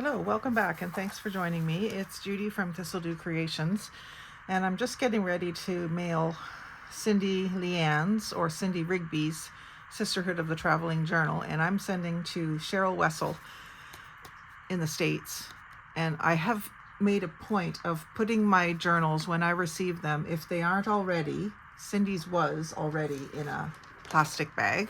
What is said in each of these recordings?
Hello, welcome back, and thanks for joining me. It's Judy from Thistledew Creations, and I'm just getting ready to mail Cindy Leanne's or Cindy Rigby's Sisterhood of the Traveling Journal, and I'm sending to Cheryl Wessel in the States. And I have made a point of putting my journals when I receive them, if they aren't already. Cindy's was already in a plastic bag.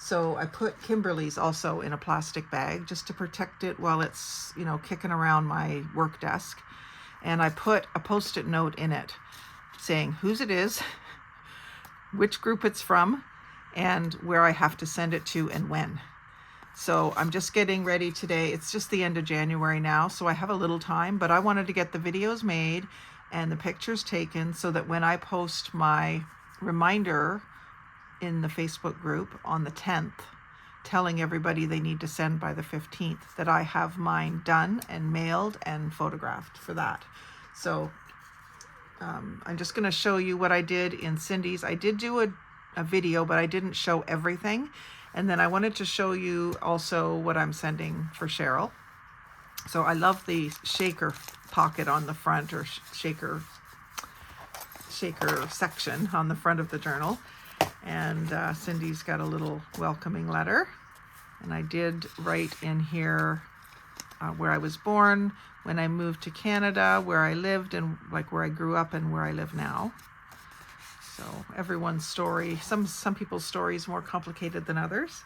So I put Kimberly's also in a plastic bag just to protect it while it's, kicking around my work desk. And I put a Post-it note in it saying whose it is, which group it's from, and where I have to send it to and when. So I'm just getting ready today. It's just the end of January now, so I have a little time, but I wanted to get the videos made and the pictures taken so that when I post my reminder in the Facebook group on the 10th, telling everybody they need to send by the 15th, that I have mine done and mailed and photographed for that. So I'm just going to show you what I did in Cindy's. I did do a video, but I didn't show everything. And then I wanted to show you also what I'm sending for Cheryl. So I love the shaker pocket on the front, or shaker section on the front of the journal. And Cindy's got a little welcoming letter. And I did write in here where I was born, when I moved to Canada, where I lived, and like where I grew up and where I live now. So everyone's story, some people's story is more complicated than others.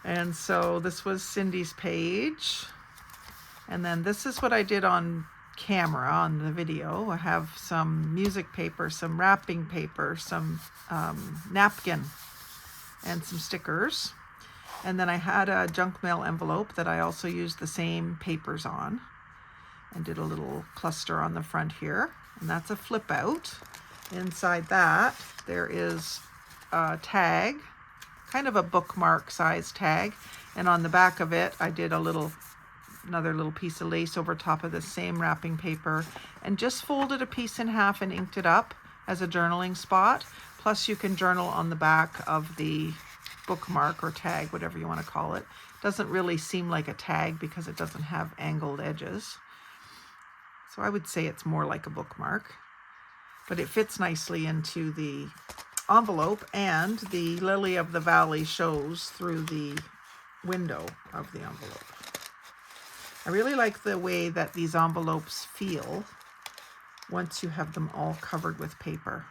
And so this was Cindy's page. And then this is what I did on camera on the video. I have some music paper, some wrapping paper, some napkin, and some stickers. And then I had a junk mail envelope that I also used the same papers on and did a little cluster on the front here. And that's a flip out. Inside that there is a tag, kind of a bookmark size tag, and on the back of it I did another little piece of lace over top of the same wrapping paper and just folded a piece in half and inked it up as a journaling spot. Plus you can journal on the back of the bookmark or tag, whatever you want to call it. Doesn't really seem like a tag because it doesn't have angled edges. So I would say it's more like a bookmark, but it fits nicely into the envelope, and the lily of the valley shows through the window of the envelope. I really like the way that these envelopes feel once you have them all covered with paper.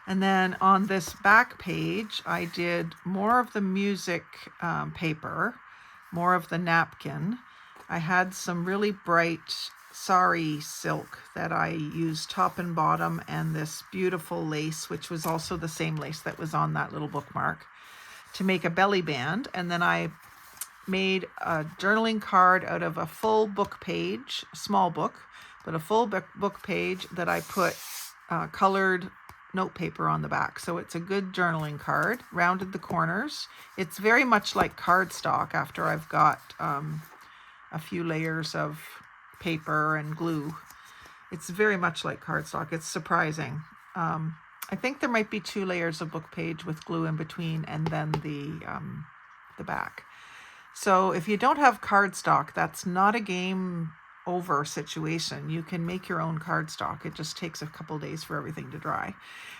And then on this back page, I did more of the music paper, more of the napkin. I had some really bright sari silk that I used top and bottom, and this beautiful lace, which was also the same lace that was on that little bookmark, to make a belly band. And then I made a journaling card out of a full book page, a small book, but a full book page that I put colored notepaper on the back. So it's a good journaling card, rounded the corners. It's very much like cardstock after I've got a few layers of paper and glue. It's very much like cardstock. It's surprising. I think there might be 2 layers of book page with glue in between, and then the back. So if you don't have cardstock, that's not a game over situation. You can make your own cardstock. It just takes a couple days for everything to dry.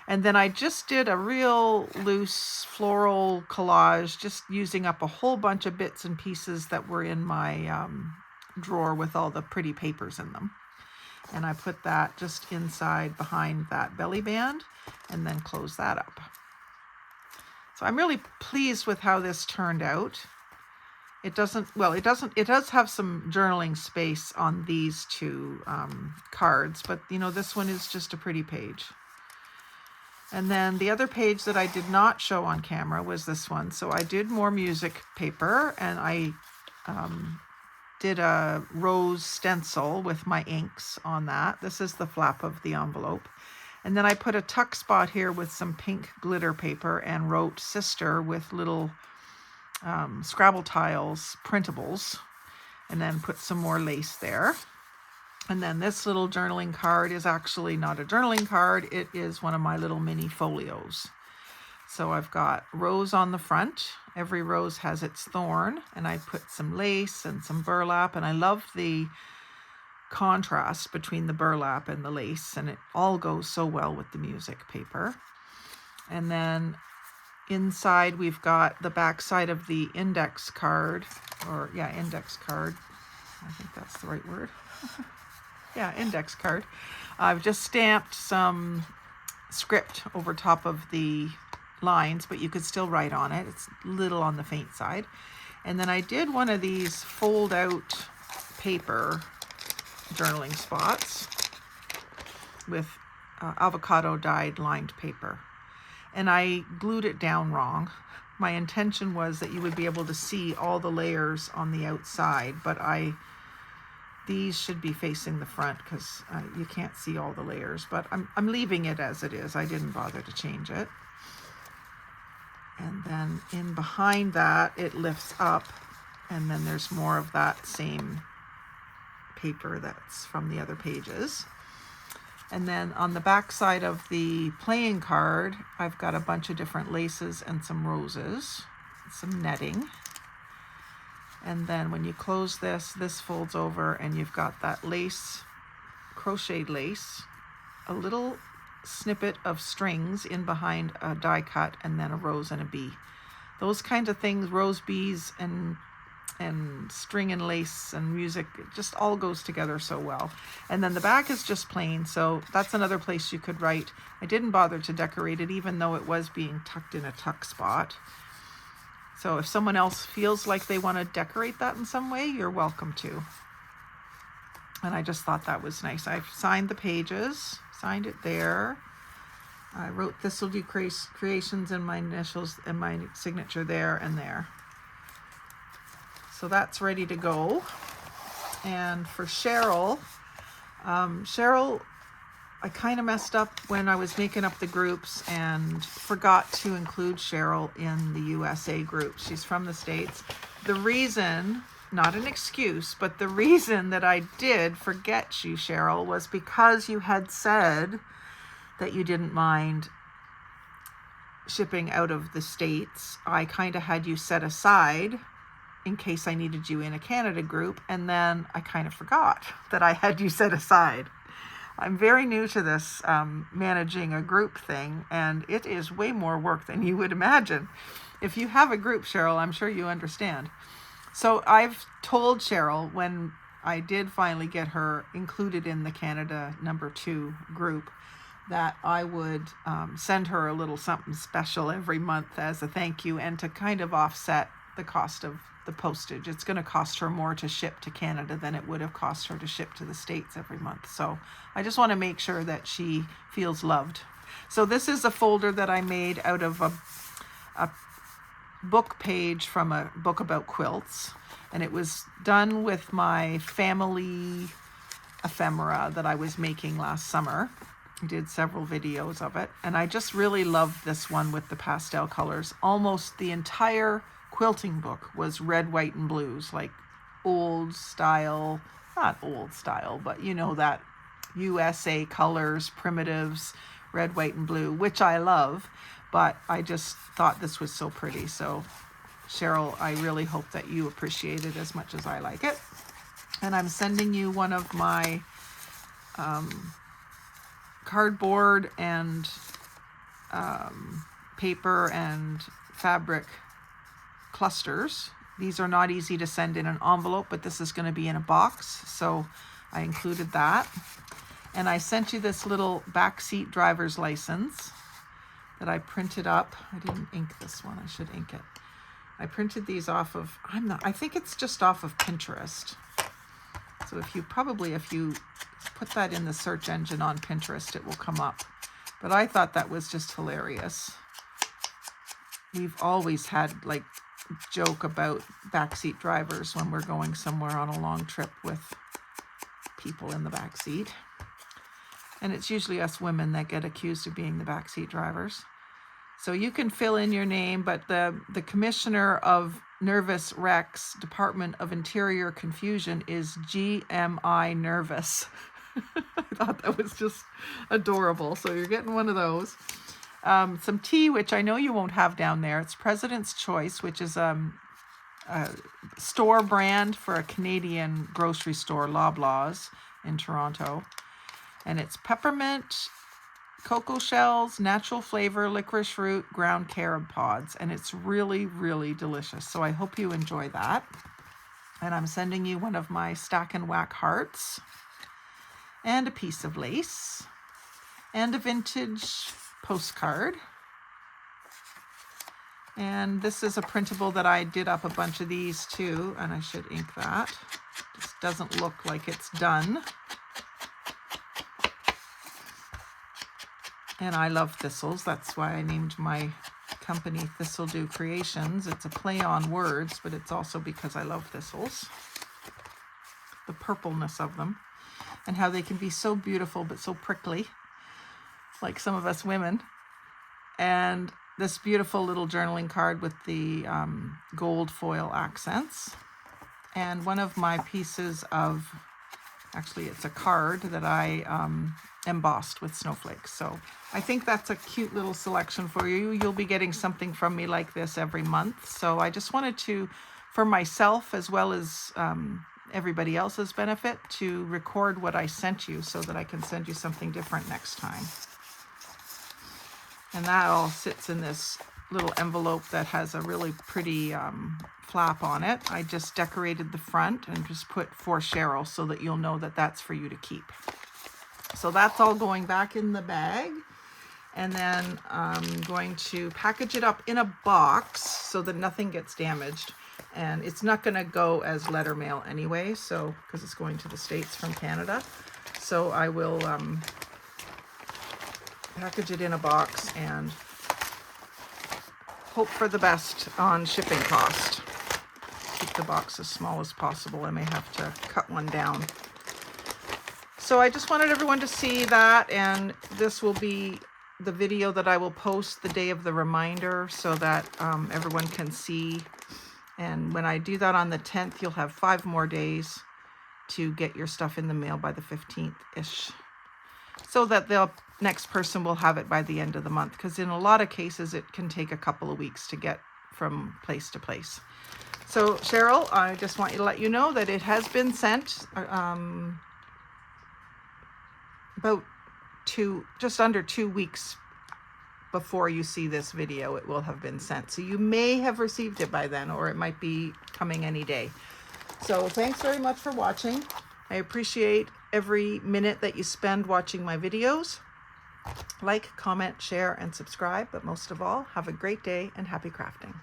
And then I just did a real loose floral collage, just using up a whole bunch of bits and pieces that were in my drawer with all the pretty papers in them. And I put that just inside behind that belly band and then close that up. So I'm really pleased with how this turned out. It does have some journaling space on these 2 cards, but this one is just a pretty page. And then the other page that I did not show on camera was this one. So I did more music paper, and I did a rose stencil with my inks on that. This is the flap of the envelope. And then I put a tuck spot here with some pink glitter paper and wrote sister with little Scrabble tiles, printables, and then put some more lace there. And then this little journaling card is actually not a journaling card. It is one of my little mini folios. So I've got rose on the front. Every rose has its thorn, and I put some lace and some burlap, and I love the contrast between the burlap and the lace, and it all goes so well with the music paper. And then inside we've got the back side of the index card, or yeah, index card. I think that's the right word. Yeah, index card. I've just stamped some script over top of the lines, but you could still write on it. It's a little on the faint side. And then I did one of these fold out paper journaling spots with avocado dyed lined paper. And I glued it down wrong. My intention was that you would be able to see all the layers on the outside, but these should be facing the front because you can't see all the layers, but I'm leaving it as it is. I didn't bother to change it. And then in behind that, it lifts up, and then there's more of that same paper that's from the other pages. And then on the back side of the playing card, I've got a bunch of different laces and some roses, some netting. And then when you close this folds over, and you've got that lace, crocheted lace, a little snippet of strings in behind a die cut, and then a rose and a bee. Those kinds of things, rose, bees, and string and lace and music, it just all goes together so well. And then the back is just plain, so that's another place you could write. I didn't bother to decorate it, even though it was being tucked in a tuck spot. So if someone else feels like they want to decorate that in some way, you're welcome to. And I just thought that was nice. I've signed the pages, signed it there. I wrote Thistledew Creations and my initials and my signature there and there. So that's ready to go. And for Cheryl, I kind of messed up when I was making up the groups and forgot to include Cheryl in the USA group. She's from the States. The reason, not an excuse, but the reason that I did forget you, Cheryl, was because you had said that you didn't mind shipping out of the States. I kind of had you set aside in case I needed you in a Canada group, and then I kind of forgot that I had you set aside. I'm very new to this managing a group thing, and it is way more work than you would imagine. If you have a group, Cheryl, I'm sure you understand. So I've told Cheryl, when I did finally get her included in the Canada #2 group, that I would send her a little something special every month as a thank you, and to kind of offset the cost of the postage. It's going to cost her more to ship to Canada than it would have cost her to ship to the States every month. So I just want to make sure that she feels loved. So this is a folder that I made out of a book page from a book about quilts. And it was done with my family ephemera that I was making last summer. I did several videos of it. And I just really loved this one with the pastel colors. Almost the entire quilting book was red, white, and blues, like old style, not old style, but you know, that USA colors, primitives, red, white, and blue, which I love, but I just thought this was so pretty. So Cheryl, I really hope that you appreciate it as much as I like it. And I'm sending you one of my cardboard and paper and fabric clusters. These are not easy to send in an envelope, but this is going to be in a box, so I included that. And I sent you this little backseat driver's license that I printed up. I didn't ink this one. I should ink it. I printed these off of, I think it's just off of Pinterest. So if you put that in the search engine on Pinterest, it will come up. But I thought that was just hilarious. We've always had like joke about backseat drivers when we're going somewhere on a long trip with people in the backseat. And it's usually us women that get accused of being the backseat drivers. So you can fill in your name, but the Commissioner of Nervous Wrecks, Department of Interior Confusion, is GMI Nervous. I thought that was just adorable. So you're getting one of those. some tea, which I know you won't have down there. It's President's Choice, which is a store brand for a Canadian grocery store, Loblaws, in Toronto. And it's peppermint, cocoa shells, natural flavor, licorice root, ground carob pods. And it's really, really delicious. So I hope you enjoy that. And I'm sending you one of my stack and whack hearts and a piece of lace and a vintage postcard. And this is a printable that I did up a bunch of these too, and I should ink that. This doesn't look like it's done. And I love thistles. That's why I named my company Thistledew Creations. It's a play on words, but it's also because I love thistles. The purpleness of them and how they can be so beautiful but so prickly, like some of us women. And this beautiful little journaling card with the gold foil accents. And one of my pieces of, actually it's a card that I embossed with snowflakes. So I think that's a cute little selection for you. You'll be getting something from me like this every month. So I just wanted to, for myself as well as everybody else's benefit, to record what I sent you so that I can send you something different next time. And that all sits in this little envelope that has a really pretty flap on it. I just decorated the front and just put for Cheryl so that you'll know that that's for you to keep. So that's all going back in the bag. And then I'm going to package it up in a box so that nothing gets damaged. And it's not going to go as letter mail anyway, so because it's going to the States from Canada. So I will package it in a box and hope for the best on shipping cost. Keep the box as small as possible. I may have to cut one down. So I just wanted everyone to see that, and this will be the video that I will post the day of the reminder so that everyone can see. And when I do that on the 10th, you'll have 5 more days to get your stuff in the mail by the 15th-ish. So that the next person will have it by the end of the month. Because in a lot of cases, it can take a couple of weeks to get from place to place. So Cheryl, I just want you to let you know that it has been sent about just under 2 weeks before you see this video. It will have been sent. So you may have received it by then, or it might be coming any day. So thanks very much for watching. I appreciate every minute that you spend watching my videos. Like, comment, share, and subscribe. But most of all, have a great day and happy crafting.